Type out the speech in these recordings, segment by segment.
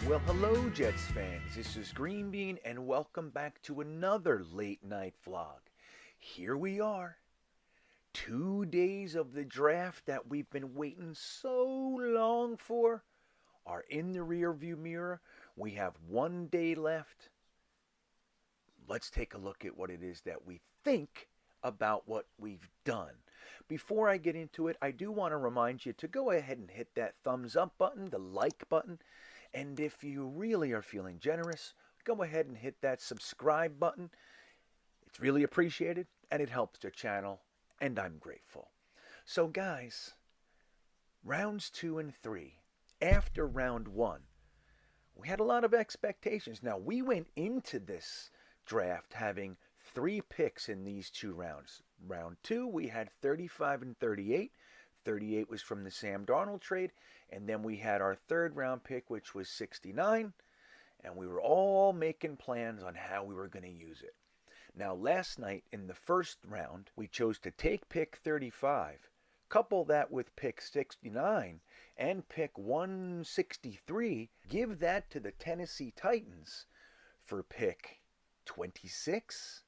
Well, hello, Jets fans. This is GreenBean, and welcome back to another late night vlog. Here we are, 2 days of the draft that we've been waiting so long for are in the rearview mirror. We have 1 day left. Let's take a look at what it is that we think about what we've done. Before I get into it, I do want to remind you to go ahead and hit that thumbs up button, the like button, and if you really are feeling generous, go ahead and hit that subscribe button. It's really appreciated and it helps the channel, and I'm grateful. So, guys, rounds 2 and 3, after round 1, we had a lot of expectations. Now, we went into this draft having 3 picks in these 2 rounds. Round 2, we had 35 and 38. 38 was from the Sam Darnold trade. And then we had our 3rd round pick, which was 69. And we were all making plans on how we were going to use it. Now, last night in the 1st round, we chose to take pick 35, couple that with pick 69, and pick 163, give that to the Tennessee Titans for pick 26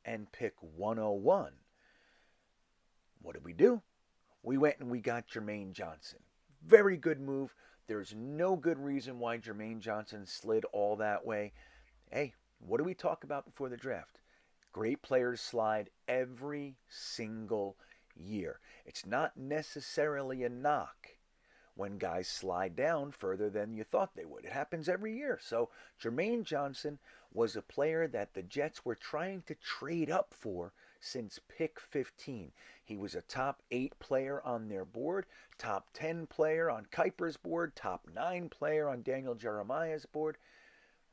and pick 101. What did we do? We went and we got Jermaine Johnson. Very good move. There's no good reason why Jermaine Johnson slid all that way. Hey, what do we talk about before the draft? Great players slide every single year. It's not necessarily a knock when guys slide down further than you thought they would. It happens every year. So Jermaine Johnson was a player that the Jets were trying to trade up for since pick 15. He was a top 8 player on their board, top 10 player on Kuiper's board, top 9 player on Daniel Jeremiah's board.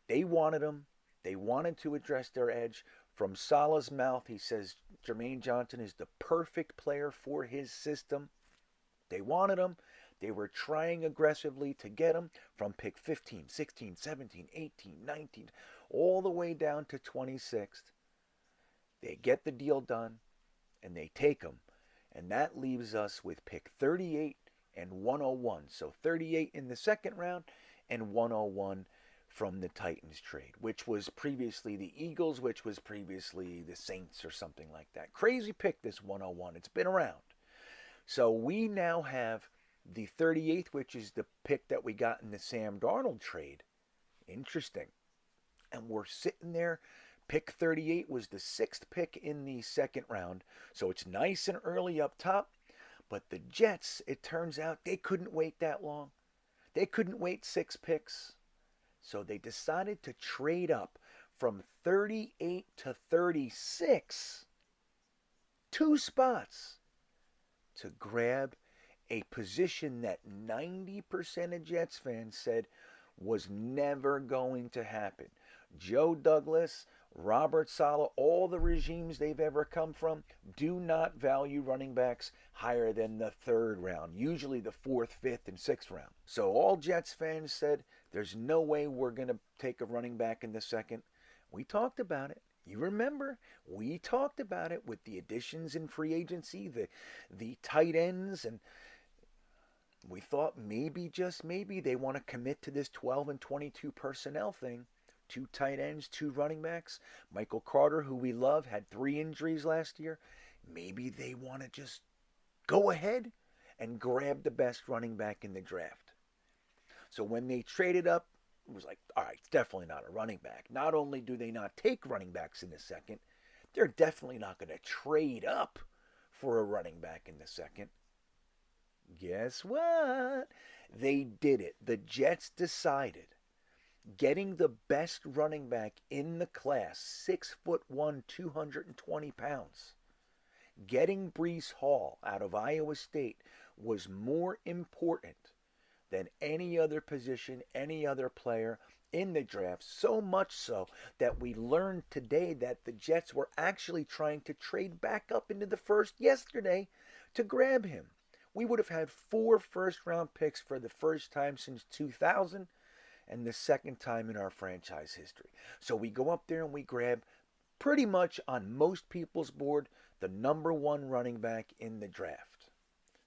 They wanted him. They wanted to address their edge. From Salah's mouth, he says Jermaine Johnson is the perfect player for his system. They wanted him. They were trying aggressively to get him from pick 15, 16, 17, 18, 19, all the way down to 26th. They get the deal done, and they take him. And that leaves us with pick 38 and 101. So 38 in the 2nd round and 101 from the Titans trade, which was previously the Eagles, which was previously the Saints or something like that. Crazy pick, this 101. It's been around. So we now have the 38th, which is the pick that we got in the Sam Darnold trade. Interesting. And we're sitting there. Pick 38 was the 6th pick in the 2nd round. So it's nice and early up top. But the Jets, it turns out, they couldn't wait that long. They couldn't wait 6 picks. So they decided to trade up from 38 to 36, 2 spots, to grab a position that 90% of Jets fans said was never going to happen. Joe Douglas, Robert Saleh, all the regimes they've ever come from do not value running backs higher than the 3rd round, usually the 4th, 5th, and 6th round. So all Jets fans said, there's no way we're going to take a running back in the 2nd. We talked about it. You remember, we talked about it with the additions in free agency, the tight ends, and we thought maybe, just maybe, they want to commit to this 12 and 22 personnel thing. 2 tight ends, 2 running backs. Michael Carter, who we love, had 3 injuries last year. Maybe they want to just go ahead and grab the best running back in the draft. So when they traded up, it was like, all right, it's definitely not a running back. Not only do they not take running backs in the 2nd, they're definitely not going to trade up for a running back in the 2nd. Guess what? They did it. The Jets decided, getting the best running back in the class, 6'1", 220 pounds. Getting Breece Hall out of Iowa State was more important than any other position, any other player in the draft. So much so that we learned today that the Jets were actually trying to trade back up into the 1st yesterday to grab him. We would have had 4 first-round picks for the first time since 2000. And the 2nd time in our franchise history. So we go up there and we grab, pretty much on most people's board, the number 1 running back in the draft.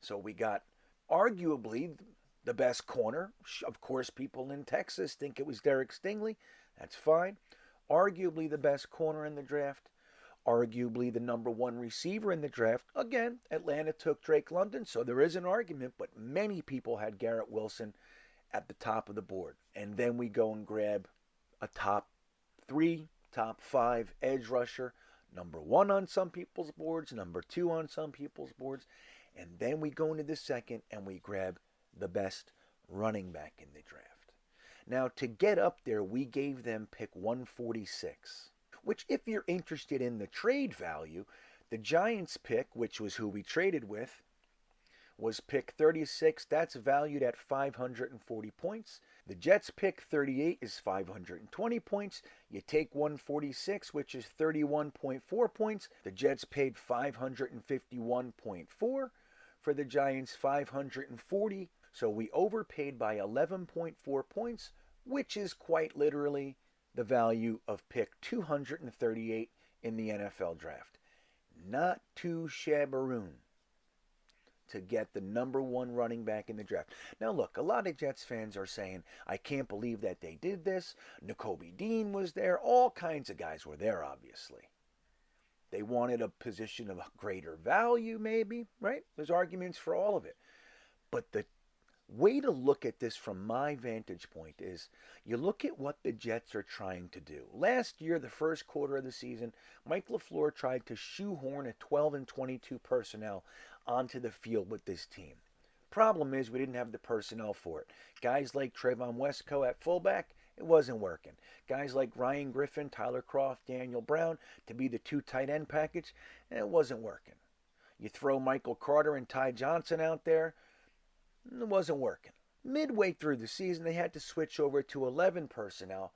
So we got arguably The best corner, of course, people in Texas think it was Derek Stingley. That's fine. Arguably the best corner in the draft. Arguably the number one receiver in the draft. Again, Atlanta took Drake London, so there is an argument, but many people had Garrett Wilson at the top of the board. And then we go and grab a top three, top five edge rusher, number one on some people's boards, number two on some people's boards. And then we go into the second and we grab the best running back in the draft. Now, to get up there, we gave them pick 146, which, if you're interested in the trade value, the Giants pick, which was who we traded with, was pick 36. That's valued at 540 points. The Jets pick 38 is 520 points. You take 146, which is 31.4 points. The Jets paid 551.4 for the Giants 540. So we overpaid by 11.4 points, which is quite literally the value of pick 238 in the NFL draft. Not too shabbaroon to get the number one running back in the draft. Now look, a lot of Jets fans are saying, I can't believe that they did this. N'Kobe Dean was there. All kinds of guys were there, obviously. They wanted a position of greater value, maybe, right? There's arguments for all of it. But the way to look at this from my vantage point is you look at what the Jets are trying to do. Last year, the first quarter of the season, Mike LaFleur tried to shoehorn a 12 and 22 personnel onto the field with this team. Problem is we didn't have the personnel for it. Guys like Trayvon Wesco at fullback, it wasn't working. Guys like Ryan Griffin, Tyler Croft, Daniel Brown to be the two tight end package, it wasn't working. You throw Michael Carter and Ty Johnson out there, it wasn't working. Midway through the season, they had to switch over to 11 personnel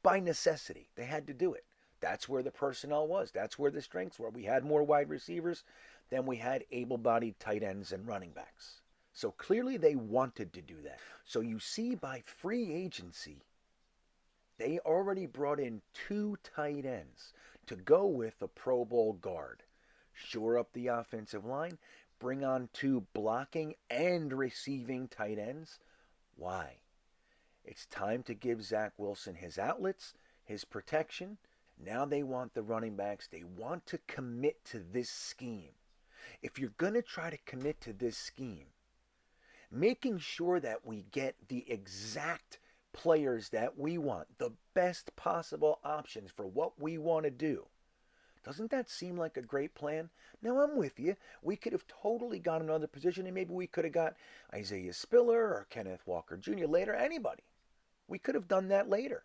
by necessity. They had to do it. That's where the personnel was. That's where the strengths were. We had more wide receivers than we had able-bodied tight ends and running backs. So clearly they wanted to do that. So you see by free agency, they already brought in two tight ends to go with a Pro Bowl guard. Shore up the offensive line, bring on two blocking and receiving tight ends. Why? It's time to give Zach Wilson his outlets, his protection. Now they want the running backs. They want to commit to this scheme. If you're going to try to commit to this scheme, making sure that we get the exact players that we want, the best possible options for what we want to do. Doesn't that seem like a great plan? Now, I'm with you. We could have totally got another position, and maybe we could have got Isaiah Spiller or Kenneth Walker Jr. later. Anybody. We could have done that later.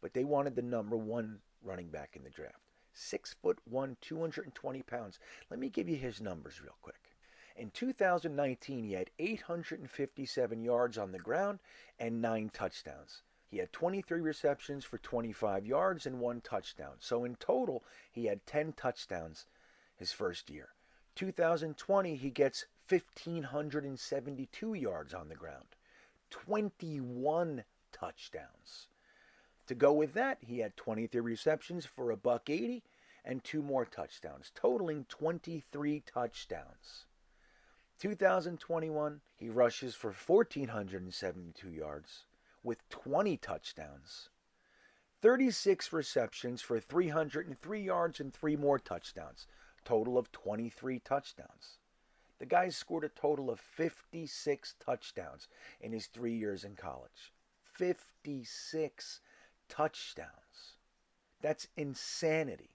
But they wanted the number one running back in the draft. 6'1", 220 pounds. Let me give you his numbers real quick. In 2019, he had 857 yards on the ground and 9 touchdowns. He had 23 receptions for 25 yards and 1 touchdown. So in total, he had 10 touchdowns his first year. 2020, he gets 1,572 yards on the ground. 21 touchdowns. To go with that, he had 23 receptions for $180 and 2 more touchdowns, totaling 23 touchdowns. 2021, he rushes for 1,472 yards with 20 touchdowns. 36 receptions for 303 yards and 3 more touchdowns. Total of 23 touchdowns. The guy scored a total of 56 touchdowns in his 3 years in college. 56 touchdowns. That's insanity.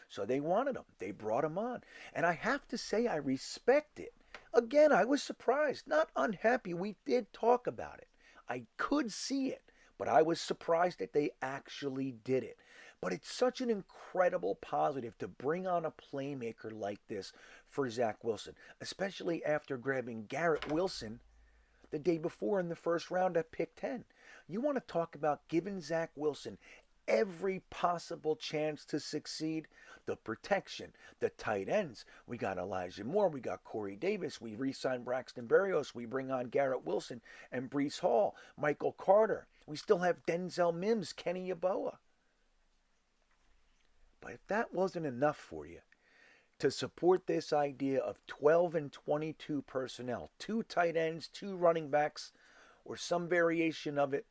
So they wanted him. They brought him on. And I have to say I respect it. Again, I was surprised. Not unhappy. We did talk about it. I could see it, but I was surprised that they actually did it. But it's such an incredible positive to bring on a playmaker like this for Zach Wilson, especially after grabbing Garrett Wilson the day before in the first round at pick 10. You want to talk about giving Zach Wilson every possible chance to succeed? The protection, the tight ends. We got Elijah Moore. We got Corey Davis. We re-signed Braxton Berrios. We bring on Garrett Wilson and Breece Hall, Michael Carter. We still have Denzel Mims, Kenny Yeboah. But if that wasn't enough for you, to support this idea of 12 and 22 personnel, 2 tight ends, 2 running backs, or some variation of it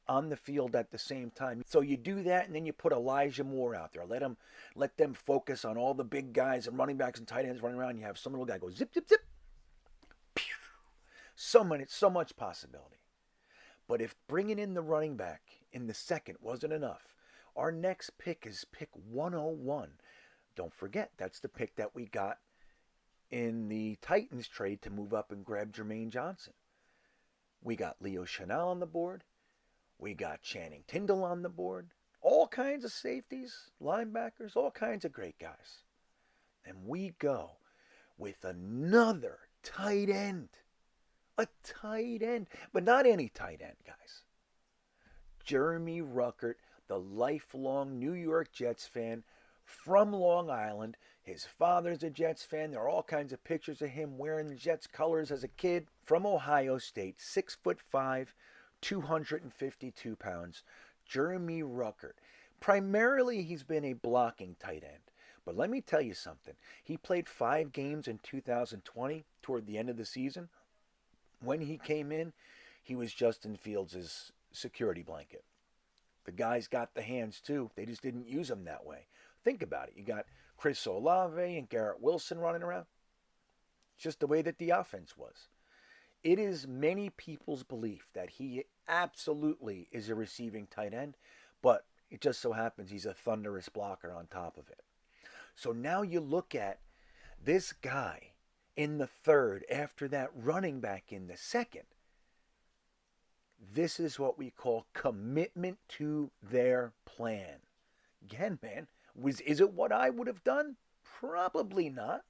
on the field at the same time. So you do that, and then you put Elijah Moore out there. Let them focus on all the big guys and running backs and tight ends running around. You have some little guy go zip, zip, zip. Pew. So much possibility. But if bringing in the running back in the second wasn't enough, our next pick is pick 101. Don't forget, that's the pick that we got in the Titans trade to move up and grab Jermaine Johnson. We got Leo Chenal on the board. We got Channing Tindall on the board. All kinds of safeties, linebackers, all kinds of great guys. And we go with another tight end. A tight end. But not any tight end, guys. Jeremy Ruckert, the lifelong New York Jets fan from Long Island. His father's a Jets fan. There are all kinds of pictures of him wearing the Jets colors as a kid. From Ohio State, 6'5", 252 pounds. Jeremy Ruckert. Primarily, he's been a blocking tight end. But let me tell you something. He played 5 games in 2020 toward the end of the season. When he came in, he was Justin Fields' security blanket. The guy's got the hands too. They just didn't use him that way. Think about it. You got Chris Olave and Garrett Wilson running around. It's just the way that the offense was. It is many people's belief that he absolutely is a receiving tight end, but it just so happens he's a thunderous blocker on top of it. So now you look at this guy in the third after that running back in the second. This is what we call commitment to their plan. Again, man, is it what I would have done? Probably not.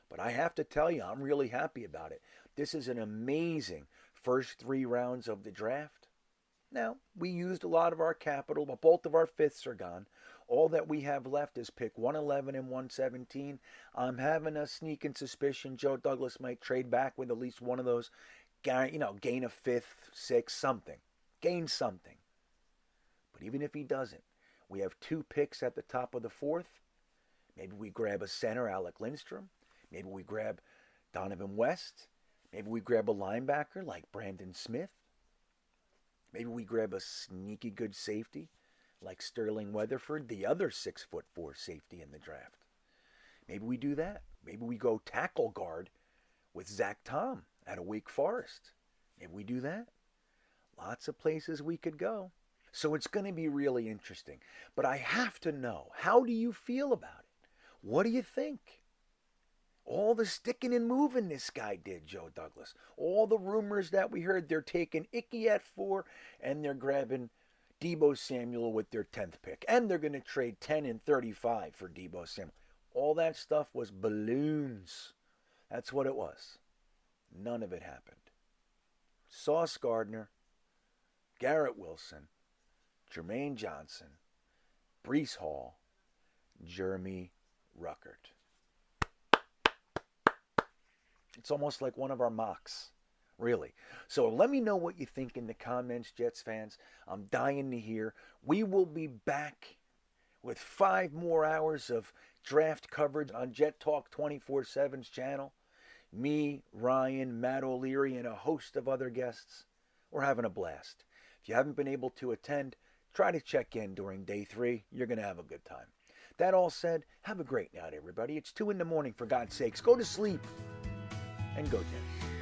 But I have to tell you, I'm really happy about it. This is an amazing first 3 rounds of the draft. Now, we used a lot of our capital, but both of our fifths are gone. All that we have left is pick 111 and 117. I'm having a sneaking suspicion Joe Douglas might trade back with at least one of those. Gain a fifth, sixth, something. Gain something. But even if he doesn't, we have 2 picks at the top of the 4th. Maybe we grab a center, Alec Lindstrom. Maybe we grab Donovan West. Maybe we grab a linebacker like Brandon Smith. Maybe we grab a sneaky good safety like Sterling Weatherford, the other 6'4" safety in the draft. Maybe we do that. Maybe we go tackle guard with Zach Tom out of Wake Forest. Maybe we do that. Lots of places we could go. So it's going to be really interesting. But I have to know, how do you feel about it? What do you think? All the sticking and moving this guy did, Joe Douglas. All the rumors that we heard, they're taking Icky at 4 and they're grabbing Deebo Samuel with their 10th pick. And they're going to trade 10 and 35 for Deebo Samuel. All that stuff was balloons. That's what it was. None of it happened. Sauce Gardner, Garrett Wilson, Jermaine Johnson, Breece Hall, Jeremy Ruckert. It's almost like one of our mocks, really. So let me know what you think in the comments, Jets fans. I'm dying to hear. We will be back with 5 more hours of draft coverage on Jet Talk 24/7's channel. Me, Ryan, Matt O'Leary, and a host of other guests. We're having a blast. If you haven't been able to attend, try to check in during day 3. You're going to have a good time. That all said, have a great night, everybody. It's 2 in the morning, for God's sakes. Go to sleep and go, Jets.